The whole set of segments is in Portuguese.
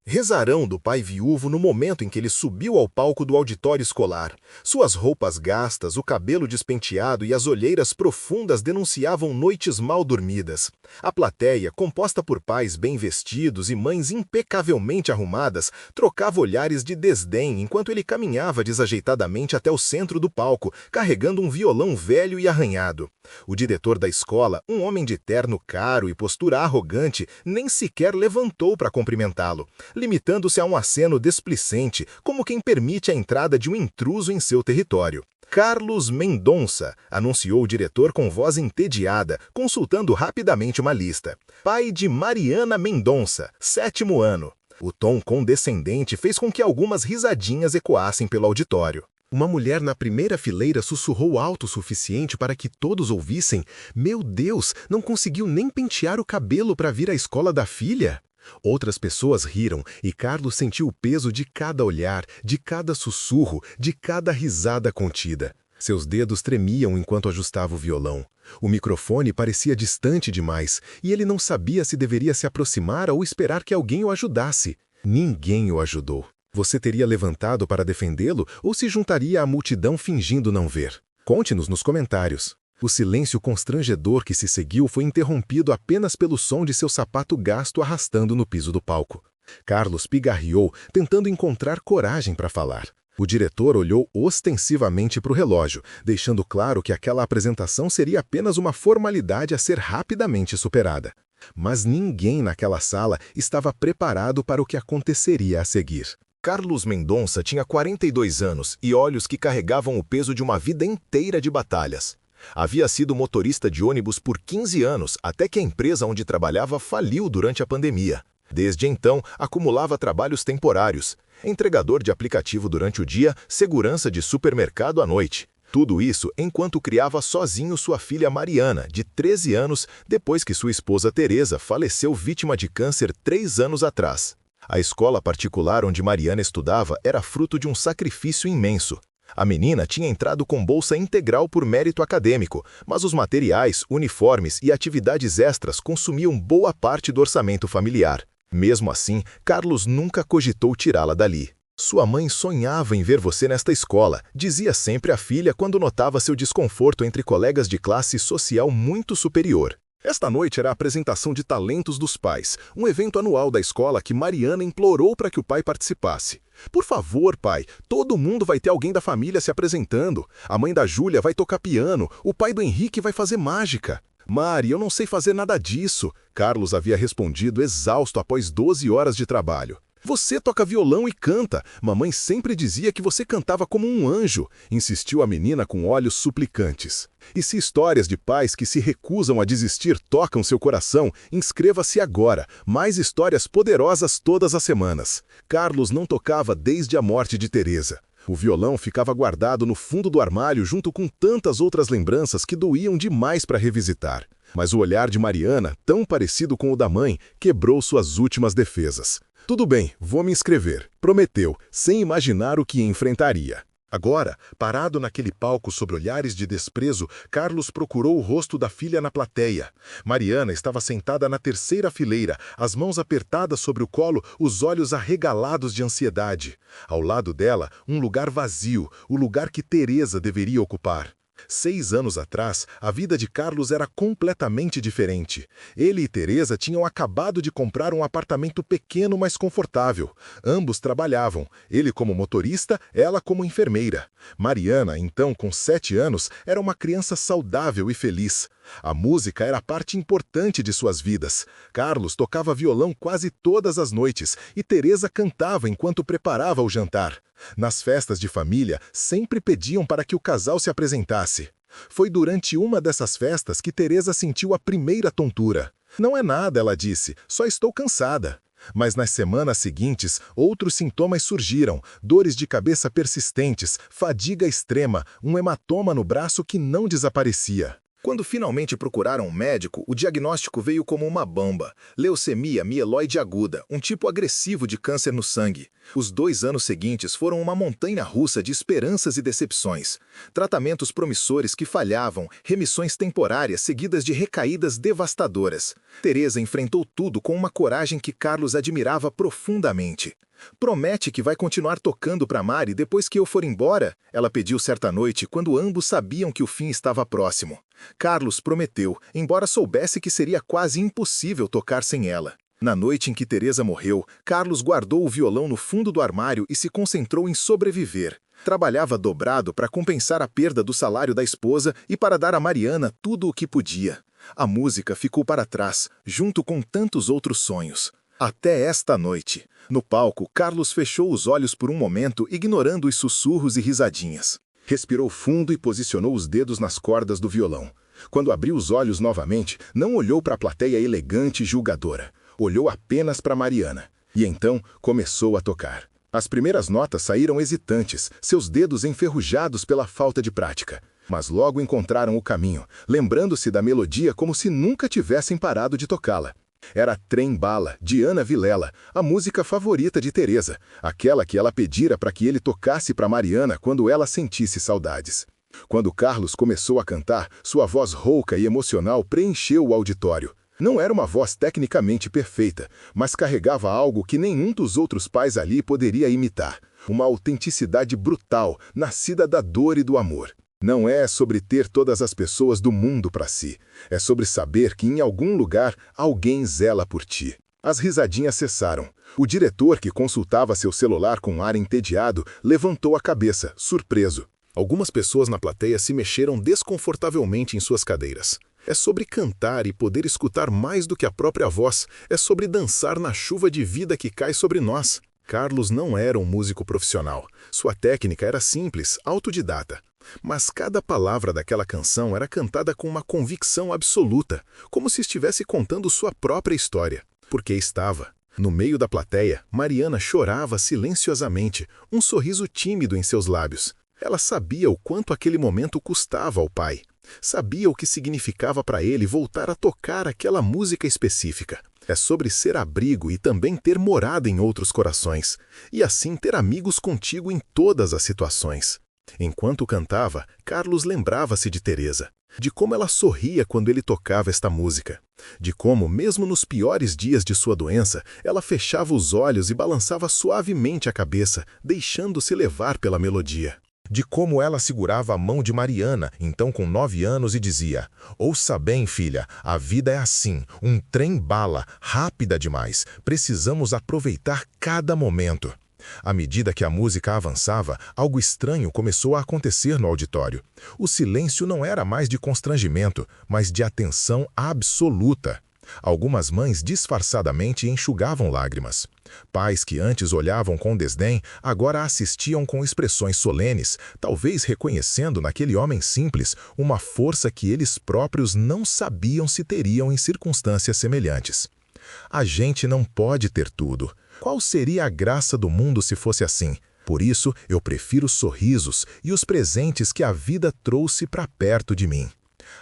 Rezarão do pai viúvo no momento em que ele subiu ao palco do auditório escolar. Suas roupas gastas, o cabelo despenteado e as olheiras profundas denunciavam noites mal dormidas. A plateia, composta por pais bem vestidos e mães impecavelmente arrumadas, trocava olhares de desdém enquanto ele caminhava desajeitadamente até o centro do palco, carregando um violão velho e arranhado. O diretor da escola, um homem de terno caro e postura arrogante, nem sequer levantou para cumprimentá-lo, limitando-se a um aceno displicente, como quem permite a entrada de um intruso em seu território. Carlos Mendonça, anunciou o diretor com voz entediada, consultando rapidamente uma lista. Pai de Mariana Mendonça, 7º ano. O tom condescendente fez com que algumas risadinhas ecoassem pelo auditório. Uma mulher na primeira fileira sussurrou alto o suficiente para que todos ouvissem. Meu Deus, não conseguiu nem pentear o cabelo para vir à escola da filha? Outras pessoas riram e Carlos sentiu o peso de cada olhar, de cada sussurro, de cada risada contida. Seus dedos tremiam enquanto ajustava o violão. O microfone parecia distante demais e ele não sabia se deveria se aproximar ou esperar que alguém o ajudasse. Ninguém o ajudou. Você teria levantado para defendê-lo ou se juntaria à multidão fingindo não ver? Conte-nos nos comentários. O silêncio constrangedor que se seguiu foi interrompido apenas pelo som de seu sapato gasto arrastando no piso do palco. Carlos pigarreou, tentando encontrar coragem para falar. O diretor olhou ostensivamente para o relógio, deixando claro que aquela apresentação seria apenas uma formalidade a ser rapidamente superada. Mas ninguém naquela sala estava preparado para o que aconteceria a seguir. Carlos Mendonça tinha 42 anos e olhos que carregavam o peso de uma vida inteira de batalhas. Havia sido motorista de ônibus por 15 anos, até que a empresa onde trabalhava faliu durante a pandemia. Desde então, acumulava trabalhos temporários, entregador de aplicativo durante o dia, segurança de supermercado à noite. Tudo isso enquanto criava sozinho sua filha Mariana, de 13 anos, depois que sua esposa Teresa faleceu vítima de câncer 3 anos atrás. A escola particular onde Mariana estudava era fruto de um sacrifício imenso. A menina tinha entrado com bolsa integral por mérito acadêmico, mas os materiais, uniformes e atividades extras consumiam boa parte do orçamento familiar. Mesmo assim, Carlos nunca cogitou tirá-la dali. Sua mãe sonhava em ver você nesta escola, dizia sempre à filha quando notava seu desconforto entre colegas de classe social muito superior. Esta noite era a apresentação de talentos dos pais, um evento anual da escola que Mariana implorou para que o pai participasse. Por favor, pai, todo mundo vai ter alguém da família se apresentando. A mãe da Júlia vai tocar piano, o pai do Henrique vai fazer mágica. Mari, eu não sei fazer nada disso, Carlos havia respondido exausto após 12 horas de trabalho. Você toca violão e canta. Mamãe sempre dizia que você cantava como um anjo, insistiu a menina com olhos suplicantes. E se histórias de pais que se recusam a desistir tocam seu coração, inscreva-se agora. Mais histórias poderosas todas as semanas. Carlos não tocava desde a morte de Teresa. O violão ficava guardado no fundo do armário junto com tantas outras lembranças que doíam demais para revisitar. Mas o olhar de Mariana, tão parecido com o da mãe, quebrou suas últimas defesas. Tudo bem, vou me inscrever, prometeu, sem imaginar o que enfrentaria. Agora, parado naquele palco sob olhares de desprezo, Carlos procurou o rosto da filha na plateia. Mariana estava sentada na terceira fileira, as mãos apertadas sobre o colo, os olhos arregalados de ansiedade. Ao lado dela, um lugar vazio, o lugar que Teresa deveria ocupar. 6 anos atrás, a vida de Carlos era completamente diferente. Ele e Teresa tinham acabado de comprar um apartamento pequeno, mas confortável. Ambos trabalhavam, ele como motorista, ela como enfermeira. Mariana, então com 7 anos, era uma criança saudável e feliz. A música era parte importante de suas vidas. Carlos tocava violão quase todas as noites e Teresa cantava enquanto preparava o jantar. Nas festas de família, sempre pediam para que o casal se apresentasse. Foi durante uma dessas festas que Teresa sentiu a primeira tontura. Não é nada, ela disse, só estou cansada. Mas nas semanas seguintes, outros sintomas surgiram, dores de cabeça persistentes, fadiga extrema, um hematoma no braço que não desaparecia. Quando finalmente procuraram um médico, o diagnóstico veio como uma bomba: leucemia mieloide aguda, um tipo agressivo de câncer no sangue. Os 2 anos seguintes foram uma montanha-russa de esperanças e decepções. Tratamentos promissores que falhavam, remissões temporárias seguidas de recaídas devastadoras. Teresa enfrentou tudo com uma coragem que Carlos admirava profundamente. "Promete que vai continuar tocando para Mari depois que eu for embora?" ela pediu certa noite, quando ambos sabiam que o fim estava próximo. Carlos prometeu, embora soubesse que seria quase impossível tocar sem ela. Na noite em que Teresa morreu, Carlos guardou o violão no fundo do armário e se concentrou em sobreviver. Trabalhava dobrado para compensar a perda do salário da esposa e para dar a Mariana tudo o que podia. A música ficou para trás, junto com tantos outros sonhos. Até esta noite. No palco, Carlos fechou os olhos por um momento, ignorando os sussurros e risadinhas. Respirou fundo e posicionou os dedos nas cordas do violão. Quando abriu os olhos novamente, não olhou para a plateia elegante e julgadora. Olhou apenas para Mariana. E então começou a tocar. As primeiras notas saíram hesitantes, seus dedos enferrujados pela falta de prática. Mas logo encontraram o caminho, lembrando-se da melodia como se nunca tivessem parado de tocá-la. Era Trem Bala, de Ana Vilela, a música favorita de Teresa, aquela que ela pedira para que ele tocasse para Mariana quando ela sentisse saudades. Quando Carlos começou a cantar, sua voz rouca e emocional preencheu o auditório. Não era uma voz tecnicamente perfeita, mas carregava algo que nenhum dos outros pais ali poderia imitar. Uma autenticidade brutal, nascida da dor e do amor. Não é sobre ter todas as pessoas do mundo para si. É sobre saber que em algum lugar alguém zela por ti. As risadinhas cessaram. O diretor, que consultava seu celular com ar entediado, levantou a cabeça, surpreso. Algumas pessoas na plateia se mexeram desconfortavelmente em suas cadeiras. É sobre cantar e poder escutar mais do que a própria voz. É sobre dançar na chuva de vida que cai sobre nós. Carlos não era um músico profissional. Sua técnica era simples, autodidata. Mas cada palavra daquela canção era cantada com uma convicção absoluta, como se estivesse contando sua própria história. Porque estava. No meio da plateia, Mariana chorava silenciosamente, um sorriso tímido em seus lábios. Ela sabia o quanto aquele momento custava ao pai. Sabia o que significava para ele voltar a tocar aquela música específica. É sobre ser abrigo e também ter morada em outros corações, e assim ter amigos contigo em todas as situações. Enquanto cantava, Carlos lembrava-se de Teresa, de como ela sorria quando ele tocava esta música, de como, mesmo nos piores dias de sua doença, ela fechava os olhos e balançava suavemente a cabeça, deixando-se levar pela melodia. De como ela segurava a mão de Mariana, então com 9 anos, e dizia: "Ouça bem, filha, a vida é assim, um trem-bala, rápida demais, precisamos aproveitar cada momento." À medida que a música avançava, algo estranho começou a acontecer no auditório. O silêncio não era mais de constrangimento, mas de atenção absoluta. Algumas mães disfarçadamente enxugavam lágrimas. Pais que antes olhavam com desdém, agora assistiam com expressões solenes, talvez reconhecendo naquele homem simples uma força que eles próprios não sabiam se teriam em circunstâncias semelhantes. A gente não pode ter tudo. Qual seria a graça do mundo se fosse assim? Por isso, eu prefiro sorrisos e os presentes que a vida trouxe para perto de mim.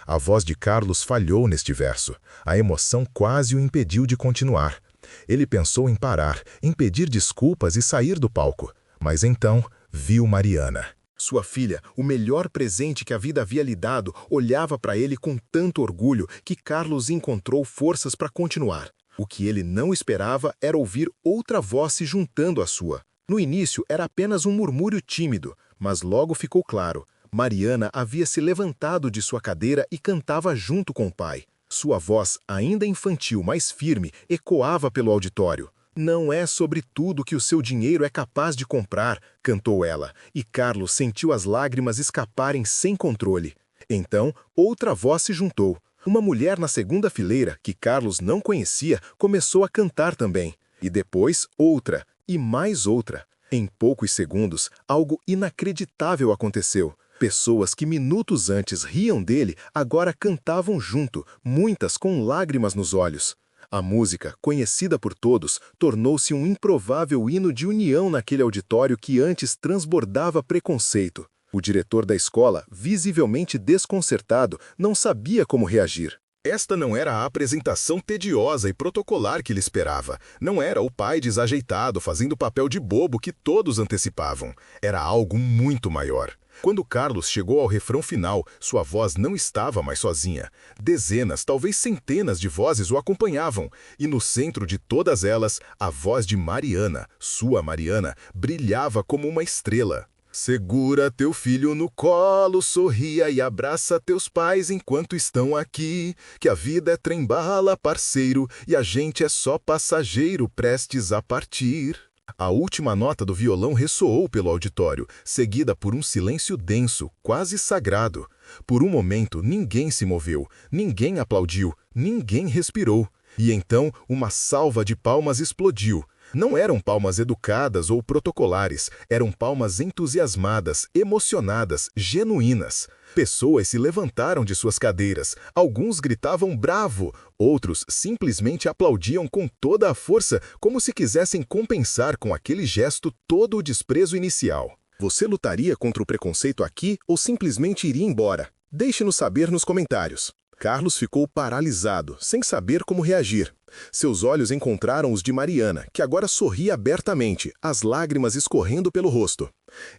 A voz de Carlos falhou neste verso. A emoção quase o impediu de continuar. Ele pensou em parar, em pedir desculpas e sair do palco. Mas então, viu Mariana. Sua filha, o melhor presente que a vida havia lhe dado, olhava para ele com tanto orgulho que Carlos encontrou forças para continuar. O que ele não esperava era ouvir outra voz se juntando à sua. No início era apenas um murmúrio tímido, mas logo ficou claro. Mariana havia se levantado de sua cadeira e cantava junto com o pai. Sua voz, ainda infantil, mas firme, ecoava pelo auditório. "Não é sobre tudo que o seu dinheiro é capaz de comprar", cantou ela, e Carlos sentiu as lágrimas escaparem sem controle. Então, outra voz se juntou. Uma mulher na segunda fileira, que Carlos não conhecia, começou a cantar também. E depois outra, e mais outra. Em poucos segundos, algo inacreditável aconteceu. Pessoas que minutos antes riam dele, agora cantavam junto, muitas com lágrimas nos olhos. A música, conhecida por todos, tornou-se um improvável hino de união naquele auditório que antes transbordava preconceito. O diretor da escola, visivelmente desconcertado, não sabia como reagir. Esta não era a apresentação tediosa e protocolar que ele esperava. Não era o pai desajeitado fazendo o papel de bobo que todos antecipavam. Era algo muito maior. Quando Carlos chegou ao refrão final, sua voz não estava mais sozinha. Dezenas, talvez centenas de vozes o acompanhavam. E no centro de todas elas, a voz de Mariana, sua Mariana, brilhava como uma estrela. Segura teu filho no colo, sorria e abraça teus pais enquanto estão aqui, que a vida é trem-bala, parceiro, e a gente é só passageiro prestes a partir. A última nota do violão ressoou pelo auditório, seguida por um silêncio denso, quase sagrado. Por um momento, ninguém se moveu, ninguém aplaudiu, ninguém respirou. E então, uma salva de palmas explodiu. Não eram palmas educadas ou protocolares, eram palmas entusiasmadas, emocionadas, genuínas. Pessoas se levantaram de suas cadeiras, alguns gritavam bravo, outros simplesmente aplaudiam com toda a força, como se quisessem compensar com aquele gesto todo o desprezo inicial. Você lutaria contra o preconceito aqui ou simplesmente iria embora? Deixe-nos saber nos comentários. Carlos ficou paralisado, sem saber como reagir. Seus olhos encontraram os de Mariana, que agora sorria abertamente, as lágrimas escorrendo pelo rosto.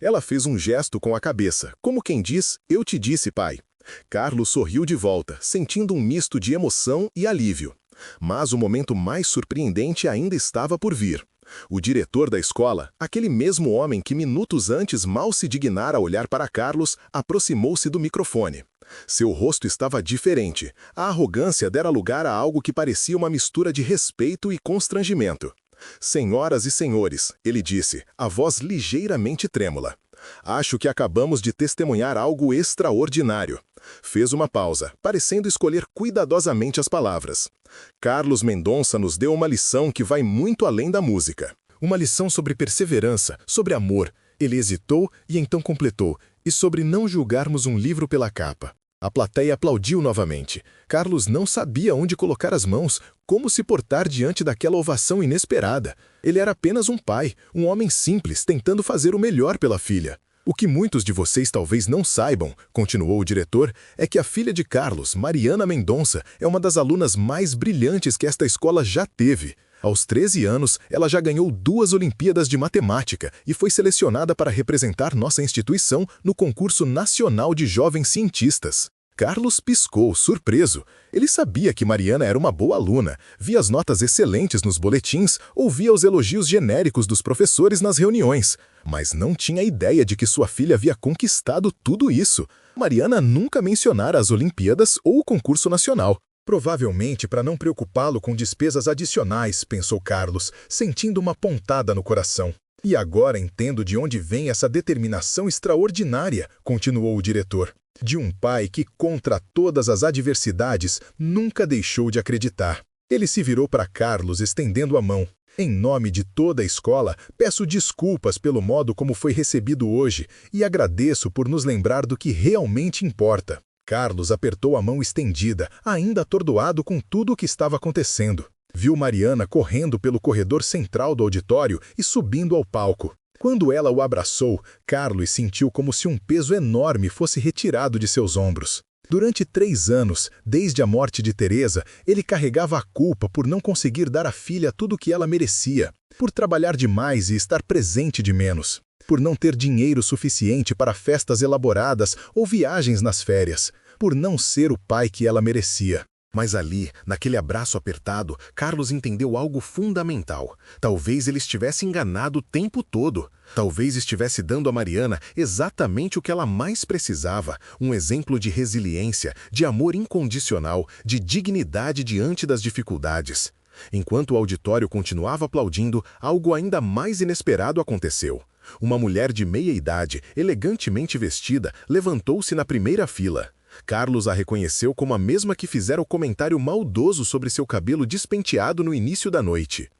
Ela fez um gesto com a cabeça, como quem diz, eu te disse, pai. Carlos sorriu de volta, sentindo um misto de emoção e alívio. Mas o momento mais surpreendente ainda estava por vir. O diretor da escola, aquele mesmo homem que minutos antes mal se dignara a olhar para Carlos, aproximou-se do microfone. Seu rosto estava diferente. A arrogância dera lugar a algo que parecia uma mistura de respeito e constrangimento. Senhoras e senhores, ele disse, a voz ligeiramente trêmula. Acho que acabamos de testemunhar algo extraordinário. Fez uma pausa, parecendo escolher cuidadosamente as palavras. Carlos Mendonça nos deu uma lição que vai muito além da música. Uma lição sobre perseverança, sobre amor. Ele hesitou e então completou. E sobre não julgarmos um livro pela capa. A plateia aplaudiu novamente. Carlos não sabia onde colocar as mãos, como se portar diante daquela ovação inesperada. Ele era apenas um pai, um homem simples, tentando fazer o melhor pela filha. O que muitos de vocês talvez não saibam, continuou o diretor, é que a filha de Carlos, Mariana Mendonça, é uma das alunas mais brilhantes que esta escola já teve. Aos 13 anos, ela já ganhou 2 Olimpíadas de Matemática e foi selecionada para representar nossa instituição no concurso nacional de jovens cientistas. Carlos piscou, surpreso. Ele sabia que Mariana era uma boa aluna, via as notas excelentes nos boletins, ouvia os elogios genéricos dos professores nas reuniões, mas não tinha ideia de que sua filha havia conquistado tudo isso. Mariana nunca mencionara as Olimpíadas ou o concurso nacional. Provavelmente para não preocupá-lo com despesas adicionais, pensou Carlos, sentindo uma pontada no coração. E agora entendo de onde vem essa determinação extraordinária, continuou o diretor. De um pai que, contra todas as adversidades, nunca deixou de acreditar. Ele se virou para Carlos, estendendo a mão. Em nome de toda a escola, peço desculpas pelo modo como foi recebido hoje e agradeço por nos lembrar do que realmente importa. Carlos apertou a mão estendida, ainda atordoado com tudo o que estava acontecendo. Viu Mariana correndo pelo corredor central do auditório e subindo ao palco. Quando ela o abraçou, Carlos sentiu como se um peso enorme fosse retirado de seus ombros. Durante 3 anos, desde a morte de Teresa, ele carregava a culpa por não conseguir dar à filha tudo o que ela merecia, por trabalhar demais e estar presente de menos, por não ter dinheiro suficiente para festas elaboradas ou viagens nas férias, por não ser o pai que ela merecia. Mas ali, naquele abraço apertado, Carlos entendeu algo fundamental. Talvez ele estivesse enganado o tempo todo. Talvez estivesse dando a Mariana exatamente o que ela mais precisava, um exemplo de resiliência, de amor incondicional, de dignidade diante das dificuldades. Enquanto o auditório continuava aplaudindo, algo ainda mais inesperado aconteceu. Uma mulher de meia idade, elegantemente vestida, levantou-se na primeira fila. Carlos a reconheceu como a mesma que fizera o comentário maldoso sobre seu cabelo despenteado no início da noite.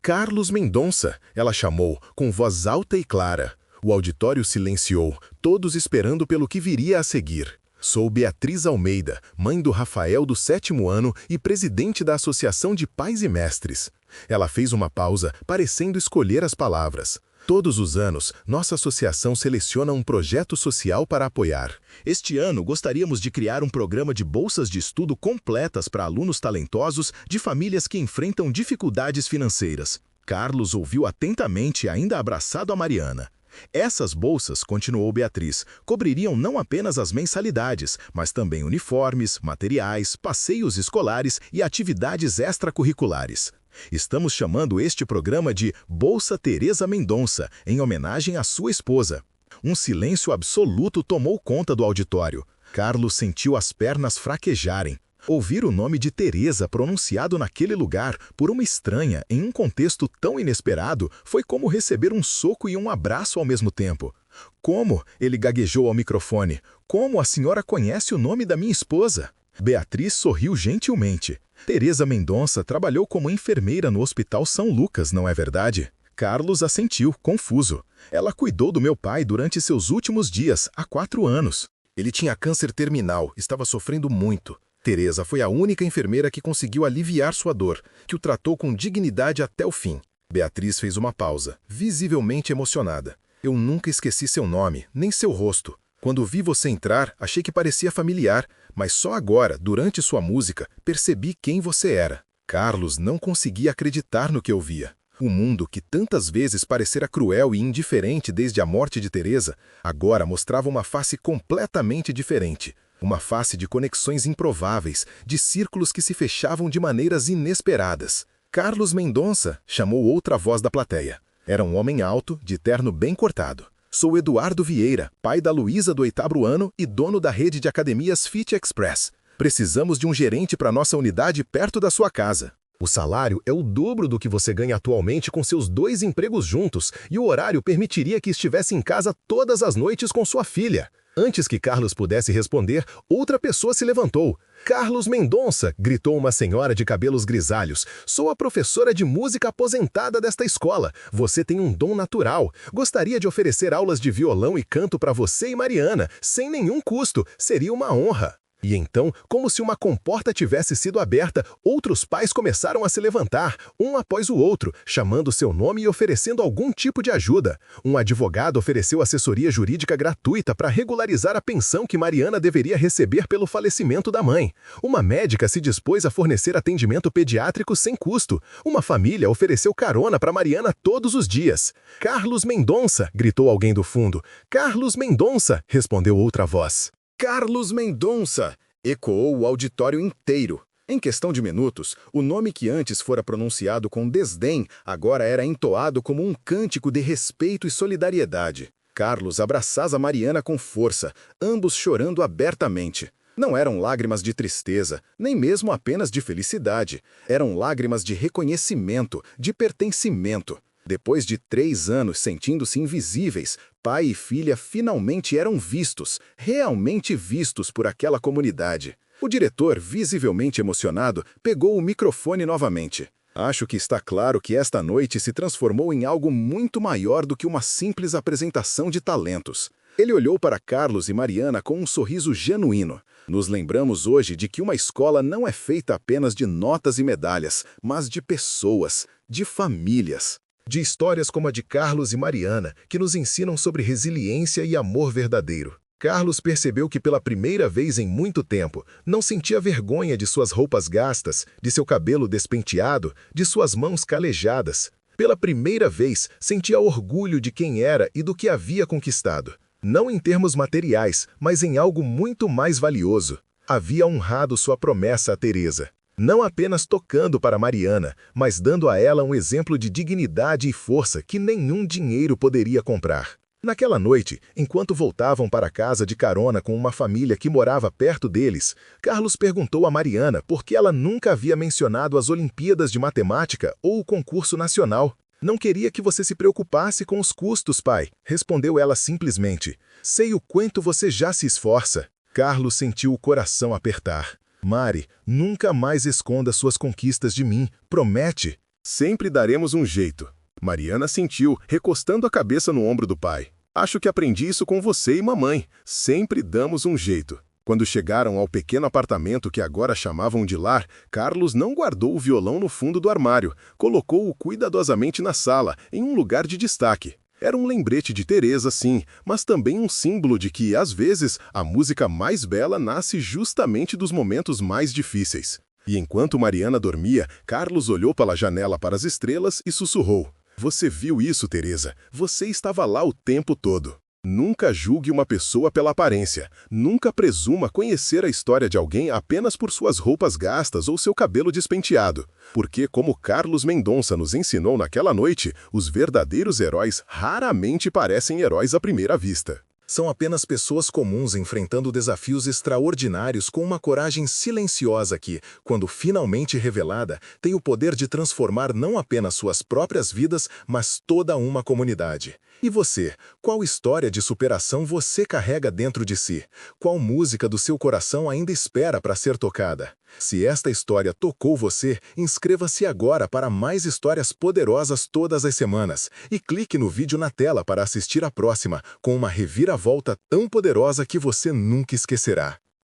Carlos Mendonça, ela chamou, com voz alta e clara. O auditório silenciou, todos esperando pelo que viria a seguir. Sou Beatriz Almeida, mãe do Rafael do 7º ano e presidente da Associação de Pais e Mestres. Ela fez uma pausa, parecendo escolher as palavras. Todos os anos, nossa associação seleciona um projeto social para apoiar. Este ano, gostaríamos de criar um programa de bolsas de estudo completas para alunos talentosos de famílias que enfrentam dificuldades financeiras. Carlos ouviu atentamente, ainda abraçado a Mariana. Essas bolsas, continuou Beatriz, cobririam não apenas as mensalidades, mas também uniformes, materiais, passeios escolares e atividades extracurriculares. Estamos chamando este programa de Bolsa Teresa Mendonça, em homenagem à sua esposa. Um silêncio absoluto tomou conta do auditório. Carlos sentiu as pernas fraquejarem. Ouvir o nome de Teresa pronunciado naquele lugar por uma estranha em um contexto tão inesperado foi como receber um soco e um abraço ao mesmo tempo. Como? Ele gaguejou ao microfone. Como a senhora conhece o nome da minha esposa? Beatriz sorriu gentilmente. Teresa Mendonça trabalhou como enfermeira no Hospital São Lucas, não é verdade? Carlos assentiu, confuso. Ela cuidou do meu pai durante seus últimos dias, há 4 anos. Ele tinha câncer terminal, estava sofrendo muito. Teresa foi a única enfermeira que conseguiu aliviar sua dor, que o tratou com dignidade até o fim. Beatriz fez uma pausa, visivelmente emocionada. Eu nunca esqueci seu nome, nem seu rosto. Quando vi você entrar, achei que parecia familiar, mas só agora, durante sua música, percebi quem você era. Carlos não conseguia acreditar no que ouvia. O mundo, que tantas vezes parecera cruel e indiferente desde a morte de Teresa, agora mostrava uma face completamente diferente. Uma face de conexões improváveis, de círculos que se fechavam de maneiras inesperadas. Carlos Mendonça, chamou outra voz da plateia. Era um homem alto, de terno bem cortado. Sou Eduardo Vieira, pai da Luísa do 8º ano e dono da rede de academias Fit Express. Precisamos de um gerente para nossa unidade perto da sua casa. O salário é o dobro do que você ganha atualmente com seus 2 empregos juntos e o horário permitiria que estivesse em casa todas as noites com sua filha. Antes que Carlos pudesse responder, outra pessoa se levantou. Carlos Mendonça, gritou uma senhora de cabelos grisalhos. Sou a professora de música aposentada desta escola. Você tem um dom natural. Gostaria de oferecer aulas de violão e canto para você e Mariana, sem nenhum custo. Seria uma honra. E então, como se uma comporta tivesse sido aberta, outros pais começaram a se levantar, um após o outro, chamando seu nome e oferecendo algum tipo de ajuda. Um advogado ofereceu assessoria jurídica gratuita para regularizar a pensão que Mariana deveria receber pelo falecimento da mãe. Uma médica se dispôs a fornecer atendimento pediátrico sem custo. Uma família ofereceu carona para Mariana todos os dias. Carlos Mendonça, gritou alguém do fundo. Carlos Mendonça, respondeu outra voz. Carlos Mendonça! Ecoou o auditório inteiro. Em questão de minutos, o nome que antes fora pronunciado com desdém agora era entoado como um cântico de respeito e solidariedade. Carlos abraçava Mariana com força, ambos chorando abertamente. Não eram lágrimas de tristeza, nem mesmo apenas de felicidade. Eram lágrimas de reconhecimento, de pertencimento. Depois de 3 anos sentindo-se invisíveis, pai e filha finalmente eram vistos, realmente vistos por aquela comunidade. O diretor, visivelmente emocionado, pegou o microfone novamente. Acho que está claro que esta noite se transformou em algo muito maior do que uma simples apresentação de talentos. Ele olhou para Carlos e Mariana com um sorriso genuíno. Nos lembramos hoje de que uma escola não é feita apenas de notas e medalhas, mas de pessoas, de famílias. De histórias como a de Carlos e Mariana, que nos ensinam sobre resiliência e amor verdadeiro. Carlos percebeu que pela primeira vez em muito tempo, não sentia vergonha de suas roupas gastas, de seu cabelo despenteado, de suas mãos calejadas. Pela primeira vez, sentia orgulho de quem era e do que havia conquistado. Não em termos materiais, mas em algo muito mais valioso. Havia honrado sua promessa a Teresa. Não apenas tocando para Mariana, mas dando a ela um exemplo de dignidade e força que nenhum dinheiro poderia comprar. Naquela noite, enquanto voltavam para casa de carona com uma família que morava perto deles, Carlos perguntou a Mariana por que ela nunca havia mencionado as Olimpíadas de Matemática ou o concurso nacional. Não queria que você se preocupasse com os custos, pai, respondeu ela simplesmente. Sei o quanto você já se esforça. Carlos sentiu o coração apertar. Mari, nunca mais esconda suas conquistas de mim, promete? Sempre daremos um jeito. Mariana sentiu, recostando a cabeça no ombro do pai. Acho que aprendi isso com você e mamãe. Sempre damos um jeito. Quando chegaram ao pequeno apartamento que agora chamavam de lar, Carlos não guardou o violão no fundo do armário, colocou-o cuidadosamente na sala, em um lugar de destaque. Era um lembrete de Teresa, sim, mas também um símbolo de que, às vezes, a música mais bela nasce justamente dos momentos mais difíceis. E enquanto Mariana dormia, Carlos olhou pela janela para as estrelas e sussurrou: "Você viu isso, Teresa? Você estava lá o tempo todo." Nunca julgue uma pessoa pela aparência. Nunca presuma conhecer a história de alguém apenas por suas roupas gastas ou seu cabelo despenteado. Porque, como Carlos Mendonça nos ensinou naquela noite, os verdadeiros heróis raramente parecem heróis à primeira vista. São apenas pessoas comuns enfrentando desafios extraordinários com uma coragem silenciosa que, quando finalmente revelada, tem o poder de transformar não apenas suas próprias vidas, mas toda uma comunidade. E você, qual história de superação você carrega dentro de si? Qual música do seu coração ainda espera para ser tocada? Se esta história tocou você, inscreva-se agora para mais histórias poderosas todas as semanas e clique no vídeo na tela para assistir a próxima, com uma reviravolta tão poderosa que você nunca esquecerá.